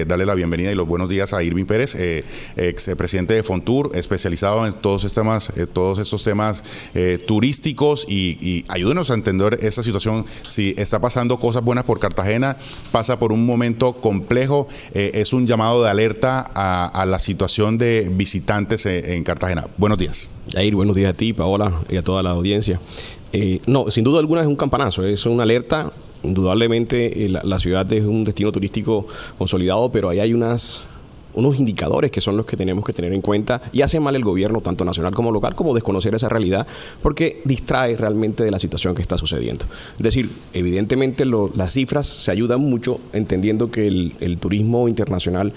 darle la bienvenida y los buenos días a Irving Pérez, ex presidente de Fontur, especializado en todos estos temas turísticos y ayúdenos a entender esa situación. Si está pasando cosas buenas por Cartagena, pasa por un momento complejo, es un llamado de alerta a la situación de visitantes en Cartagena. Buenos días. Jair, buenos días a ti, Paola, y a toda la audiencia. No, sin duda alguna es un campanazo, es una alerta. Indudablemente la ciudad es un destino turístico consolidado, pero ahí hay unos indicadores que son los que tenemos que tener en cuenta, y hace mal el gobierno, tanto nacional como local, como desconocer esa realidad, porque distrae realmente de la situación que está sucediendo. Es decir, evidentemente las cifras se ayudan mucho entendiendo que el turismo internacional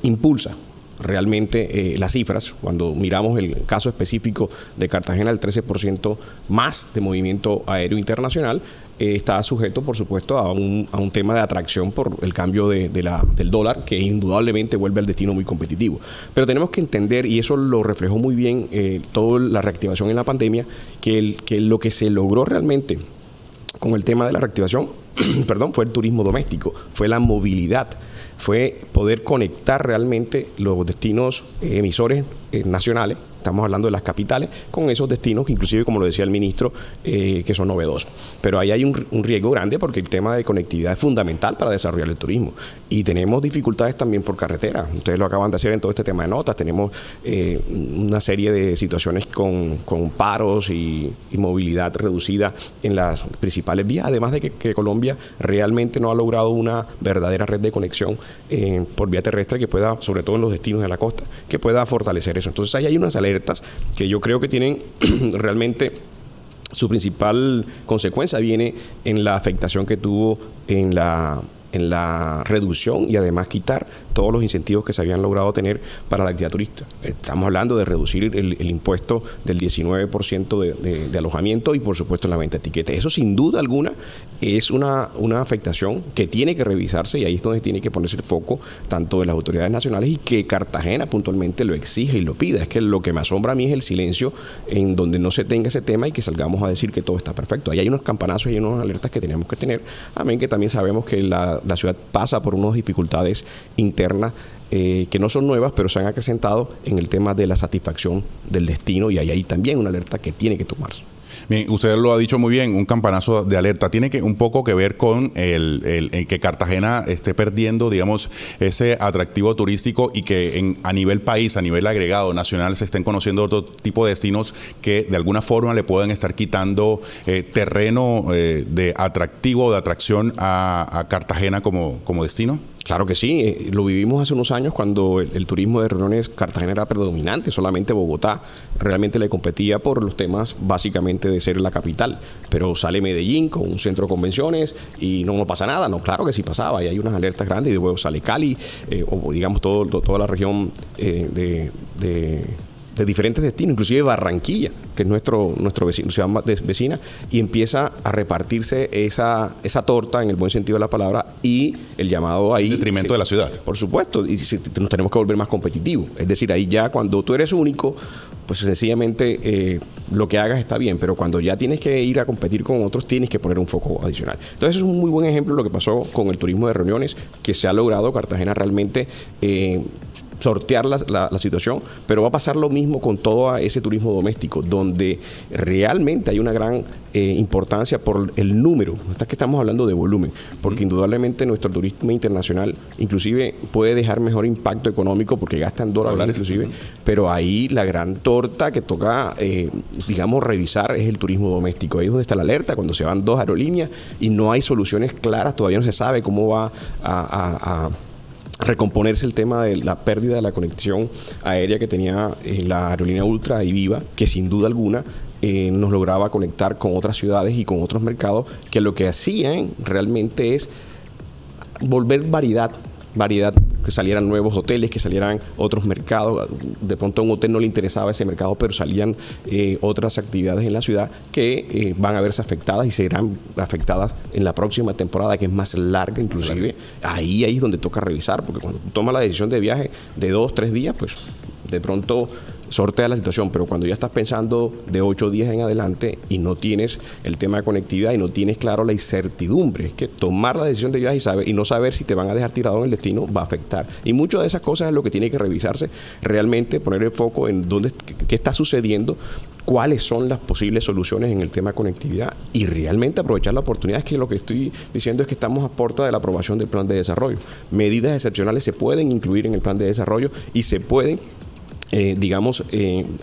impulsa realmente las cifras. Cuando miramos el caso específico de Cartagena, el 13% más de movimiento aéreo internacional está sujeto, por supuesto, a un tema de atracción por el cambio del dólar, que indudablemente vuelve al destino muy competitivo. Pero tenemos que entender, y eso lo reflejó muy bien toda la reactivación en la pandemia, que lo que se logró realmente con el tema de la reactivación fue el turismo doméstico, fue la movilidad, fue poder conectar realmente los destinos emisores nacionales, estamos hablando de las capitales, con esos destinos que inclusive, como lo decía el ministro, que son novedosos. Pero ahí hay un riesgo grande porque el tema de conectividad es fundamental para desarrollar el turismo. Y tenemos dificultades también por carretera. Ustedes lo acaban de hacer en todo este tema de notas. Tenemos una serie de situaciones con paros y movilidad reducida en las principales vías, además de que Colombia realmente no ha logrado una verdadera red de conexión por vía terrestre que pueda, sobre todo en los destinos de la costa, que pueda fortalecer eso. Entonces ahí hay unas alertas que yo creo que tienen realmente su principal consecuencia viene en la afectación que tuvo en la reducción y además quitar todos los incentivos que se habían logrado tener para la actividad turística. Estamos hablando de reducir el impuesto del 19% de alojamiento y, por supuesto, en la venta de etiquetas. Eso, sin duda alguna, es una afectación que tiene que revisarse, y ahí es donde tiene que ponerse el foco tanto de las autoridades nacionales, y que Cartagena puntualmente lo exige y lo pida. Es que lo que me asombra a mí es el silencio en donde no se tenga ese tema y que salgamos a decir que todo está perfecto. Ahí hay unos campanazos y hay unas alertas que tenemos que tener. Amén, que también sabemos que la ciudad pasa por unas dificultades internas que no son nuevas, pero se han acrecentado en el tema de la satisfacción del destino, y ahí hay también una alerta que tiene que tomarse. Bien, usted lo ha dicho muy bien, un campanazo de alerta. Tiene un poco que ver con el que Cartagena esté perdiendo, digamos, ese atractivo turístico, y que a nivel país, a nivel agregado nacional, se estén conociendo otro tipo de destinos que de alguna forma le puedan estar quitando terreno de atractivo, de atracción a Cartagena como destino. Claro que sí, lo vivimos hace unos años cuando el turismo de reuniones Cartagena era predominante, solamente Bogotá realmente le competía por los temas básicamente de ser la capital, pero sale Medellín con un centro de convenciones y no pasa nada. No, claro que sí pasaba, y hay unas alertas grandes, y luego sale Cali, o digamos toda la región de diferentes destinos, inclusive Barranquilla, que es nuestro vecino, ciudad vecina, y empieza a repartirse esa torta en el buen sentido de la palabra, y el llamado ahí... En detrimento de la ciudad. Por supuesto, y nos tenemos que volver más competitivos. Es decir, ahí ya cuando tú eres único, pues sencillamente lo que hagas está bien, pero cuando ya tienes que ir a competir con otros, tienes que poner un foco adicional. Entonces es un muy buen ejemplo de lo que pasó con el turismo de reuniones, que se ha logrado Cartagena realmente sortear la situación, pero va a pasar lo mismo con todo ese turismo doméstico, donde realmente hay una gran importancia por el número. No es que estamos hablando de volumen, porque indudablemente nuestro turismo internacional inclusive puede dejar mejor impacto económico porque gasta en dólares inclusive, pero ahí la gran torta que toca, digamos, revisar es el turismo doméstico. Ahí es donde está la alerta, cuando se van dos aerolíneas y no hay soluciones claras, todavía no se sabe cómo va a recomponerse el tema de la pérdida de la conexión aérea que tenía la aerolínea Ultra y Viva, que sin duda alguna nos lograba conectar con otras ciudades y con otros mercados, que lo que hacían realmente es volver variedad, que salieran nuevos hoteles, que salieran otros mercados. De pronto a un hotel no le interesaba ese mercado, pero salían otras actividades en la ciudad que van a verse afectadas y serán afectadas en la próxima temporada, que es más larga inclusive. Ahí es donde toca revisar, porque cuando tomas la decisión de viaje de 2-3 días, pues de pronto sortea la situación, pero cuando ya estás pensando de 8 días en adelante y no tienes el tema de conectividad y no tienes claro la incertidumbre, es que tomar la decisión de viaje y no saber si te van a dejar tirado en el destino va a afectar. Y muchas de esas cosas es lo que tiene que revisarse, realmente poner el foco en qué está sucediendo, cuáles son las posibles soluciones en el tema de conectividad y realmente aprovechar la oportunidad. Es que lo que estoy diciendo es que estamos a puerta de la aprobación del plan de desarrollo. Medidas excepcionales se pueden incluir en el plan de desarrollo y se pueden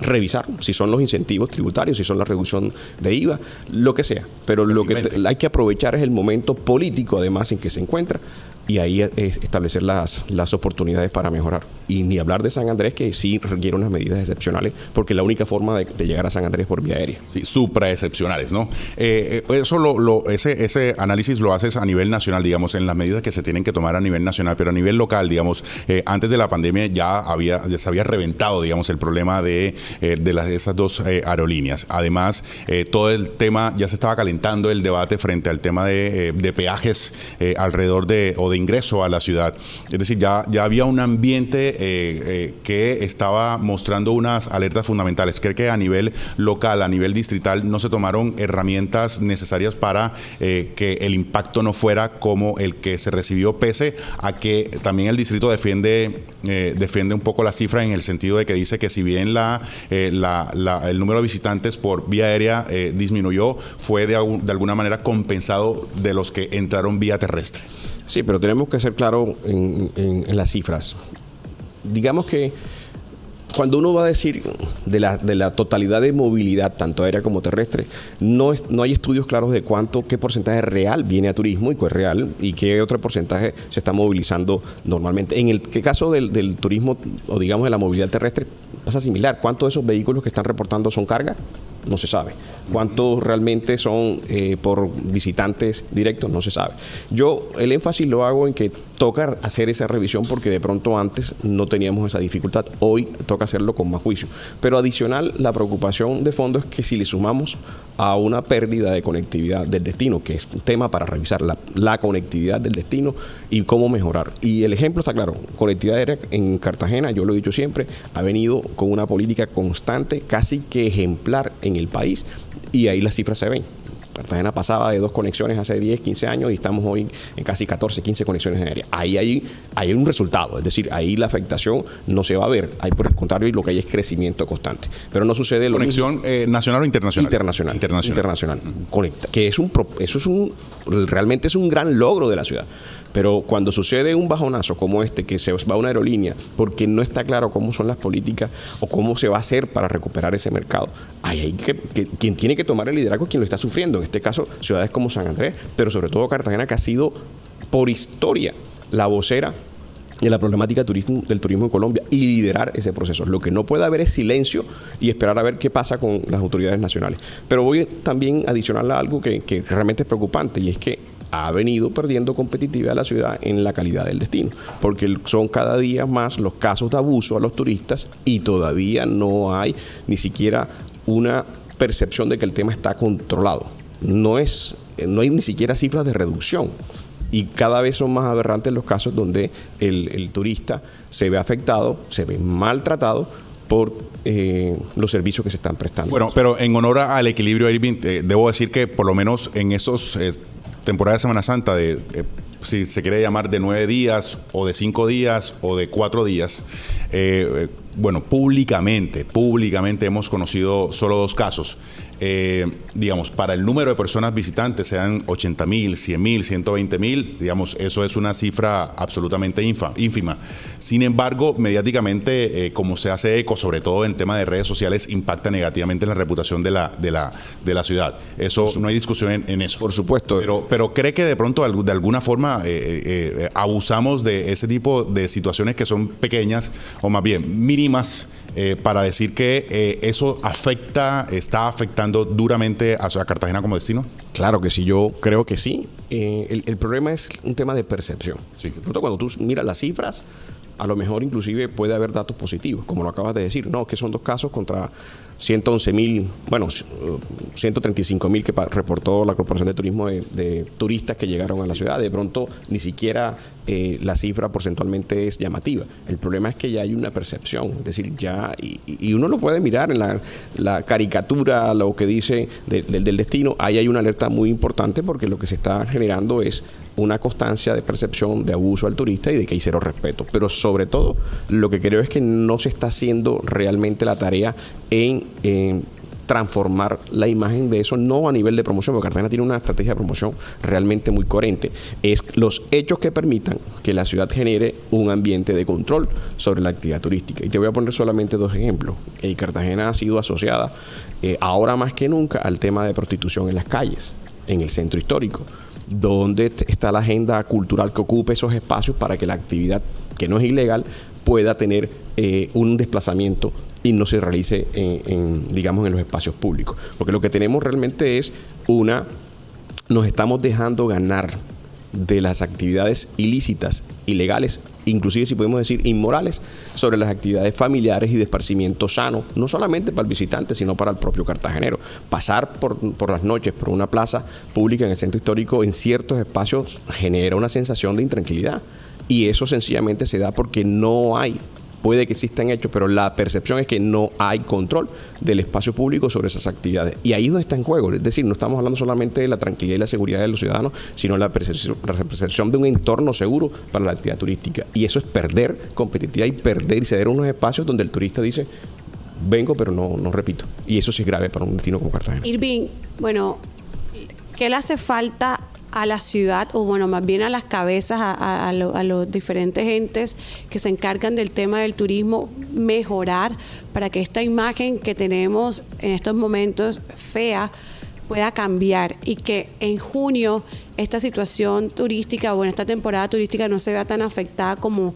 revisar si son los incentivos tributarios, si son la reducción de IVA, lo que sea. Pero lo que hay que aprovechar es el momento político, además, en que se encuentra, y ahí establecer las oportunidades para mejorar. Y ni hablar de San Andrés, que sí requiere unas medidas excepcionales, porque la única forma de llegar a San Andrés es por vía aérea. Sí, supraexcepcionales, ¿no? Ese análisis lo haces a nivel nacional, digamos, en las medidas que se tienen que tomar a nivel nacional, pero a nivel local, digamos, antes de la pandemia ya se había reventado, digamos, el problema de esas dos aerolíneas. Además, todo el tema, ya se estaba calentando el debate frente al tema de peajes alrededor de ingreso a la ciudad. Es decir, ya había un ambiente que estaba mostrando unas alertas fundamentales. Creo que a nivel local, a nivel distrital, no se tomaron herramientas necesarias para que el impacto no fuera como el que se recibió, pese a que también el distrito defiende un poco la cifra, en el sentido de que dice que si bien el número de visitantes por vía aérea disminuyó, fue de alguna manera compensado de los que entraron vía terrestre. Sí, pero tenemos que ser claros en las cifras. Digamos que cuando uno va a decir de la totalidad de movilidad, tanto aérea como terrestre, no hay estudios claros de qué porcentaje real viene a turismo y qué es real y qué otro porcentaje se está movilizando normalmente. En el caso del turismo, o digamos de la movilidad terrestre, pasa similar. ¿Cuántos de esos vehículos que están reportando son carga? No se sabe. ¿Cuántos realmente son por visitantes directos? No se sabe. Yo el énfasis lo hago en que toca hacer esa revisión, porque de pronto antes no teníamos esa dificultad. Hoy toca hacerlo con más juicio. Pero adicional, la preocupación de fondo es que si le sumamos a una pérdida de conectividad del destino, que es un tema para revisar la conectividad del destino y cómo mejorar. Y el ejemplo está claro. Conectividad aérea en Cartagena, yo lo he dicho siempre, ha venido con una política constante, casi que ejemplar en el país, y ahí las cifras se ven. Cartagena pasaba de 2 conexiones hace 10, 15 años y estamos hoy en casi 14, 15 conexiones aéreas. Ahí hay un resultado, es decir, ahí la afectación no se va a ver. Ahí, por el contrario, lo que hay es crecimiento constante. Pero no sucede lo mismo. ¿Conexión nacional o internacional? Internacional. Conecta, que realmente es un gran logro de la ciudad. Pero cuando sucede un bajonazo como este, que se va a una aerolínea porque no está claro cómo son las políticas o cómo se va a hacer para recuperar ese mercado, hay quien tiene que tomar el liderazgo es quien lo está sufriendo. En este caso, ciudades como San Andrés, pero sobre todo Cartagena, que ha sido por historia la vocera de la problemática del turismo en Colombia, y liderar ese proceso. Lo que no puede haber es silencio y esperar a ver qué pasa con las autoridades nacionales. Pero voy también a adicionarle algo que realmente es preocupante, y es que ha venido perdiendo competitividad la ciudad en la calidad del destino, porque son cada día más los casos de abuso a los turistas y todavía no hay ni siquiera una percepción de que el tema está controlado. No hay ni siquiera cifras de reducción. Y cada vez son más aberrantes los casos donde el turista se ve afectado, se ve maltratado por los servicios que se están prestando. Bueno, pero en honor al equilibrio, Irving, debo decir que por lo menos en esos temporadas de Semana Santa, si se quiere llamar de 9 días o de 5 días o de 4 días, públicamente hemos conocido solo 2 casos. Digamos, para el número de personas visitantes, sean 80,000, 100,000, 120,000, digamos, eso es una cifra absolutamente ínfima. Sin embargo, mediáticamente, como se hace eco, sobre todo en tema de redes sociales, impacta negativamente en la reputación de la ciudad. Eso no hay discusión en eso. Por supuesto. Pero ¿cree que de pronto de alguna forma abusamos de ese tipo de situaciones que son pequeñas, o más bien mínimas, para decir que eso está afectando duramente a Cartagena como destino? Claro que sí, yo creo que sí. El problema es un tema de percepción. Sí. De pronto, cuando tú miras las cifras, a lo mejor inclusive puede haber datos positivos, como lo acabas de decir. No, que son 2 casos contra 111,000, 135,000 que reportó la Corporación de Turismo de turistas que llegaron a la ciudad. De pronto ni siquiera la cifra porcentualmente es llamativa. El problema es que ya hay una percepción, es decir, ya, y uno lo puede mirar en la caricatura, lo que dice del destino, ahí hay una alerta muy importante porque lo que se está generando es una constancia de percepción de abuso al turista y de que hay cero respeto. Pero sobre todo, lo que creo es que no se está haciendo realmente la tarea en transformar la imagen de eso, no a nivel de promoción, porque Cartagena tiene una estrategia de promoción realmente muy coherente. Es los hechos que permitan que la ciudad genere un ambiente de control sobre la actividad turística. Y te voy a poner solamente dos ejemplos. Cartagena ha sido asociada ahora más que nunca al tema de prostitución en las calles, en el centro histórico, donde está la agenda cultural que ocupe esos espacios para que la actividad, que no es ilegal, pueda tener un desplazamiento y no se realice digamos, en los espacios públicos. Porque lo que tenemos realmente es nos estamos dejando ganar de las actividades ilícitas, ilegales, inclusive si podemos decir inmorales, sobre las actividades familiares y de esparcimiento sano, no solamente para el visitante, sino para el propio cartagenero. Pasar por las noches por una plaza pública en el centro histórico en ciertos espacios genera una sensación de intranquilidad, y eso sencillamente se da porque no hay, puede que existan hechos, pero la percepción es que no hay control del espacio público sobre esas actividades. Y ahí es donde está en juego. Es decir, no estamos hablando solamente de la tranquilidad y la seguridad de los ciudadanos, sino la percepción de un entorno seguro para la actividad turística. Y eso es perder competitividad y perder y ceder unos espacios donde el turista dice, vengo, pero no repito. Y eso sí es grave para un destino como Cartagena. Irving, bueno, ¿qué le hace falta a la ciudad, o bueno, más bien a las cabezas, a los diferentes entes que se encargan del tema del turismo, mejorar para que esta imagen que tenemos en estos momentos fea pueda cambiar y que en junio esta situación turística, bueno, esta temporada turística no se vea tan afectada como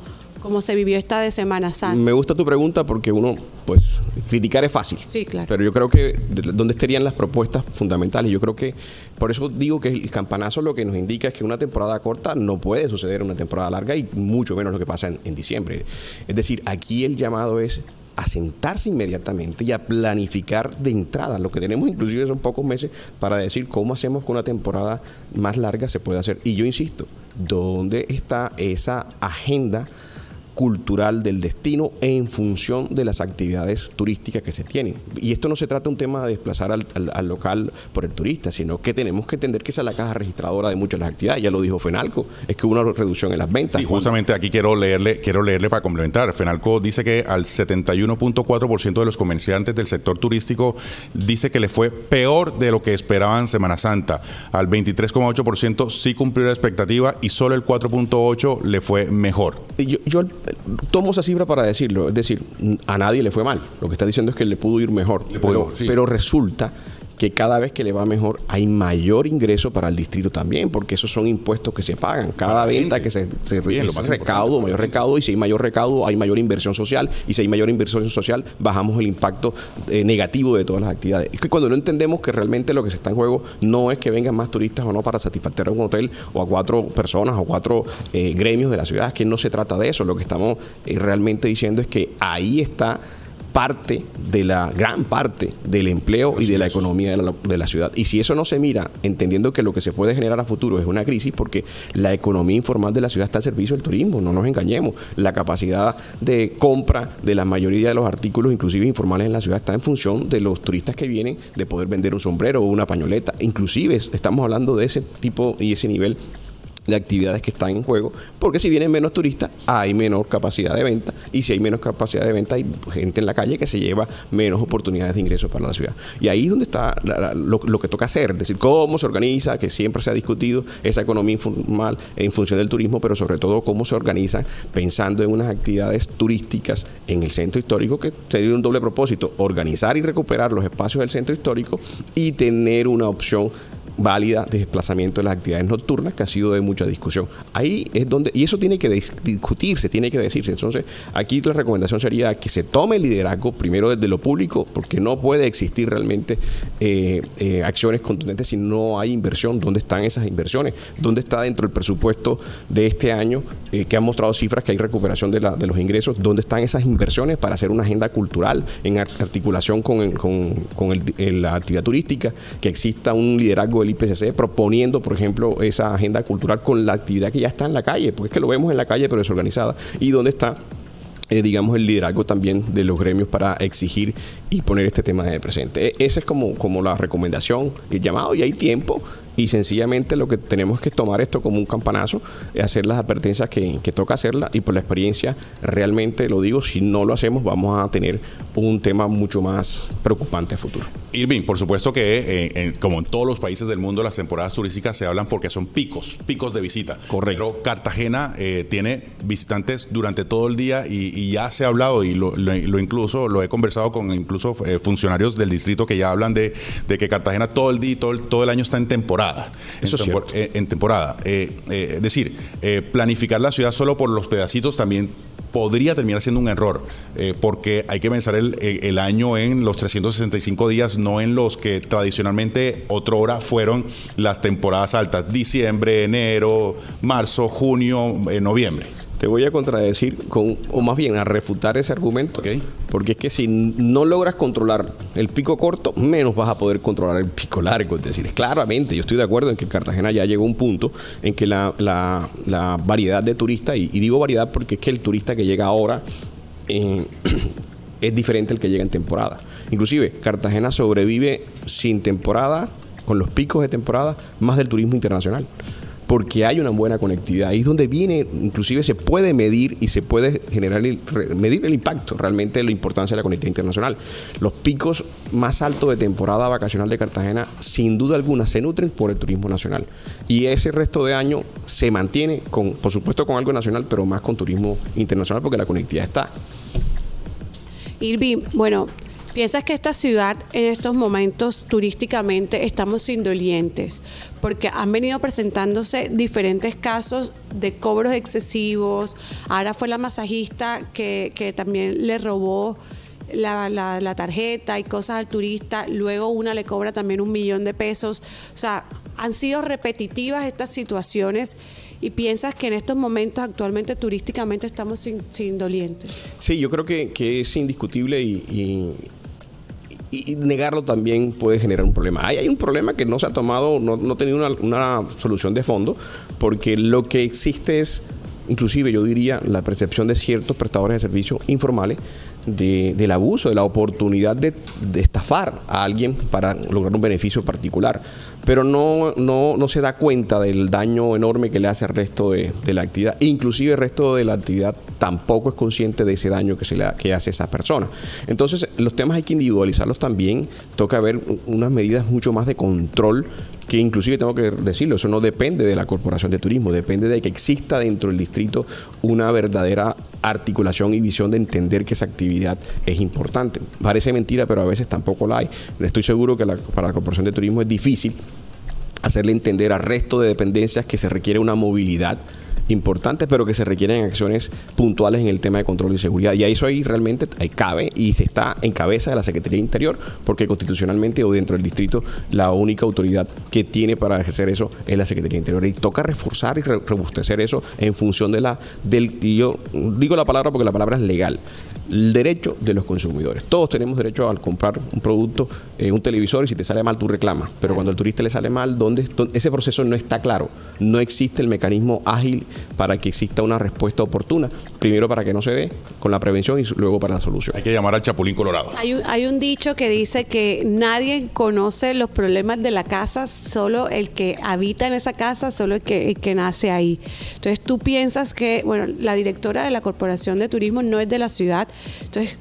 se vivió esta de Semana Santa? Me gusta tu pregunta porque uno, pues, criticar es fácil. Sí, claro. Pero yo creo que ¿dónde estarían las propuestas fundamentales? Yo creo que, por eso digo que el campanazo lo que nos indica es que una temporada corta no puede suceder en una temporada larga, y mucho menos lo que pasa en diciembre. Es decir, aquí el llamado es a sentarse inmediatamente y a planificar de entrada. Lo que tenemos inclusive son pocos meses para decir cómo hacemos que una temporada más larga se pueda hacer. Y yo insisto, ¿dónde está esa agenda cultural del destino en función de las actividades turísticas que se tienen? Y esto no se trata de un tema de desplazar al local por el turista, sino que tenemos que entender que esa es la caja registradora de muchas de las actividades. Ya lo dijo Fenalco, es que hubo una reducción en las ventas. Sí, justamente aquí quiero leerle para complementar. Fenalco dice que al 71.4% de los comerciantes del sector turístico dice que le fue peor de lo que esperaban en Semana Santa. Al 23.8% sí cumplió la expectativa y solo el 4.8% le fue mejor. Yo tomo esa cifra para decirlo, es decir, a nadie le fue mal. Lo que está diciendo es que le pudo ir mejor. Pero resulta que cada vez que le va mejor hay mayor ingreso para el distrito también, porque esos son impuestos que se pagan. Cada venta que se recaudo, mayor recaudo, y si hay mayor recaudo hay mayor inversión social, y si hay mayor inversión social bajamos el impacto negativo de todas las actividades. Es que cuando no entendemos que realmente lo que se está en juego no es que vengan más turistas o no para satisfacer a un hotel o a 4 personas o 4 gremios de la ciudad, es que no se trata de eso. Lo que estamos realmente diciendo es que ahí está gran parte del empleo y de la economía de la ciudad. Y si eso no se mira, entendiendo que lo que se puede generar a futuro es una crisis, porque la economía informal de la ciudad está al servicio del turismo, no nos engañemos. La capacidad de compra de la mayoría de los artículos, inclusive informales en la ciudad, está en función de los turistas que vienen, de poder vender un sombrero o una pañoleta. Inclusive estamos hablando de ese tipo y ese nivel de actividades que están en juego, porque si vienen menos turistas hay menor capacidad de venta, y si hay menos capacidad de venta hay gente en la calle que se lleva menos oportunidades de ingreso para la ciudad. Y ahí es donde está lo que toca hacer, es decir, cómo se organiza, que siempre se ha discutido esa economía informal en función del turismo, pero sobre todo cómo se organiza pensando en unas actividades turísticas en el centro histórico, que sería un doble propósito: organizar y recuperar los espacios del centro histórico y tener una opción válida de desplazamiento de las actividades nocturnas, que ha sido de mucha discusión. Ahí es donde, y eso tiene que discutirse, tiene que decirse. Entonces, aquí la recomendación sería que se tome el liderazgo primero desde lo público, porque no puede existir realmente acciones contundentes si no hay inversión. ¿Dónde están esas inversiones? ¿Dónde está dentro del presupuesto de este año, que han mostrado cifras que hay recuperación de los ingresos? ¿Dónde están esas inversiones para hacer una agenda cultural en articulación con la actividad turística? Que exista un liderazgo del IPCC proponiendo, por ejemplo, esa agenda cultural con la actividad que ya está en la calle, porque es que lo vemos en la calle pero desorganizada, y dónde está digamos, el liderazgo también de los gremios para exigir y poner este tema de presente. Esa es como la recomendación, el llamado, y hay tiempo, y sencillamente lo que tenemos que tomar esto como un campanazo, hacer las advertencias que toca hacerlas, y por la experiencia, realmente lo digo, si no lo hacemos vamos a tener un tema mucho más preocupante a futuro. Irving, por supuesto que como en todos los países del mundo, las temporadas turísticas se hablan porque son picos de visita. Correcto. Pero Cartagena tiene visitantes durante todo el día y ya se ha hablado, y lo incluso lo he conversado con incluso funcionarios del distrito que ya hablan de que Cartagena todo el día y todo el año está en temporada. Eso es cierto. En temporada. Es decir, planificar la ciudad solo por los pedacitos también podría terminar siendo un error, porque hay que pensar el año en los 365 días, no en los que tradicionalmente otrora fueron las temporadas altas: diciembre, enero, marzo, junio, noviembre. Te voy a contradecir o más bien a refutar ese argumento, Okay. Porque es que si no logras controlar el pico corto, menos vas a poder controlar el pico largo. Es decir, claramente yo estoy de acuerdo en que Cartagena ya llegó a un punto en que la variedad de turistas, y digo variedad porque es que el turista que llega ahora es diferente al que llega en temporada. Inclusive Cartagena sobrevive sin temporada, con los picos de temporada, más del turismo internacional, porque hay una buena conectividad. Ahí es donde viene, inclusive se puede medir y se puede medir el impacto, realmente la importancia de la conectividad internacional. Los picos más altos de temporada vacacional de Cartagena, sin duda alguna, se nutren por el turismo nacional. Y ese resto de año se mantiene, por supuesto con algo nacional, pero más con turismo internacional, porque la conectividad está. Irving, bueno, ¿piensas que esta ciudad en estos momentos turísticamente estamos indolentes? Porque han venido presentándose diferentes casos de cobros excesivos. Ahora fue la masajista que también le robó la tarjeta y cosas al turista. Luego una le cobra también 1 millón de pesos. O sea, han sido repetitivas estas situaciones. ¿Y piensas que en estos momentos actualmente turísticamente estamos indolentes? Sí, yo creo que es indiscutible, y negarlo también puede generar un problema. Hay un problema que no se ha tomado, no ha tenido una solución de fondo, porque lo que existe es, inclusive yo diría, la percepción de ciertos prestadores de servicios informales del abuso, de la oportunidad de estafar a alguien para lograr un beneficio particular, pero no se da cuenta del daño enorme que le hace al resto de la actividad. Inclusive el resto de la actividad tampoco es consciente de ese daño que hace esa persona. Entonces los temas hay que individualizarlos también. Toca ver unas medidas mucho más de control, que inclusive tengo que decirlo, eso no depende de la Corporación de Turismo, depende de que exista dentro del distrito una verdadera articulación y visión de entender que esa actividad es importante. Parece mentira, pero a veces tampoco la hay. Estoy seguro que para la Corporación de Turismo es difícil hacerle entender al resto de dependencias que se requiere una movilidad importante, pero que se requieren acciones puntuales en el tema de control y seguridad. Y a eso ahí realmente cabe, y se está en cabeza de la Secretaría de Interior, porque constitucionalmente o dentro del distrito la única autoridad que tiene para ejercer eso es la Secretaría de Interior. Y toca reforzar y robustecer eso en función yo digo la palabra porque la palabra es legal, el derecho de los consumidores. Todos tenemos derecho al comprar un producto, un televisor, y si te sale mal tú reclamas, pero cuando al turista le sale mal, ese proceso no está claro, no existe el mecanismo ágil para que exista una respuesta oportuna, primero para que no se dé con la prevención y luego para la solución. Hay que llamar al Chapulín Colorado. Hay un dicho que dice que nadie conoce los problemas de la casa, solo el que habita en esa casa, solo el que nace ahí. Entonces tú piensas que, bueno, la directora de la Corporación de Turismo no es de la ciudad, entonces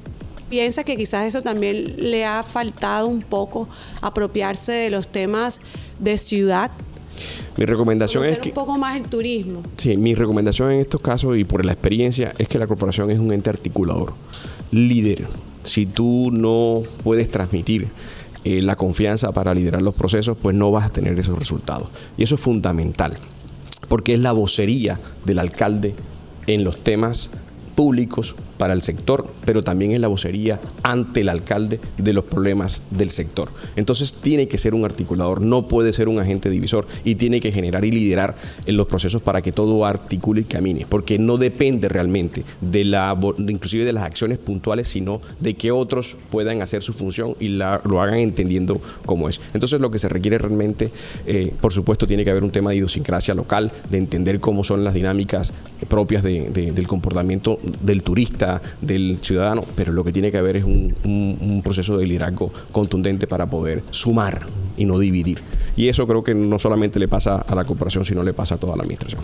piensa que quizás eso también le ha faltado un poco apropiarse de los temas de ciudad. Mi recomendación es que un poco más el turismo. Sí, mi recomendación en estos casos y por la experiencia es que la corporación es un ente articulador, líder. Si tú no puedes transmitir la confianza para liderar los procesos, pues no vas a tener esos resultados. Y eso es fundamental, porque es la vocería del alcalde en los temas públicos para el sector, pero también es la vocería ante el alcalde de los problemas del sector. Entonces tiene que ser un articulador, no puede ser un agente divisor y tiene que generar y liderar en los procesos para que todo articule y camine, porque no depende realmente inclusive de las acciones puntuales, sino de que otros puedan hacer su función y lo hagan entendiendo cómo es. Entonces lo que se requiere realmente, por supuesto, tiene que haber un tema de idiosincrasia local, de entender cómo son las dinámicas propias del comportamiento del turista, del ciudadano, pero lo que tiene que haber es un proceso de liderazgo contundente para poder sumar y no dividir. Y eso creo que no solamente le pasa a la corporación, sino le pasa a toda la administración.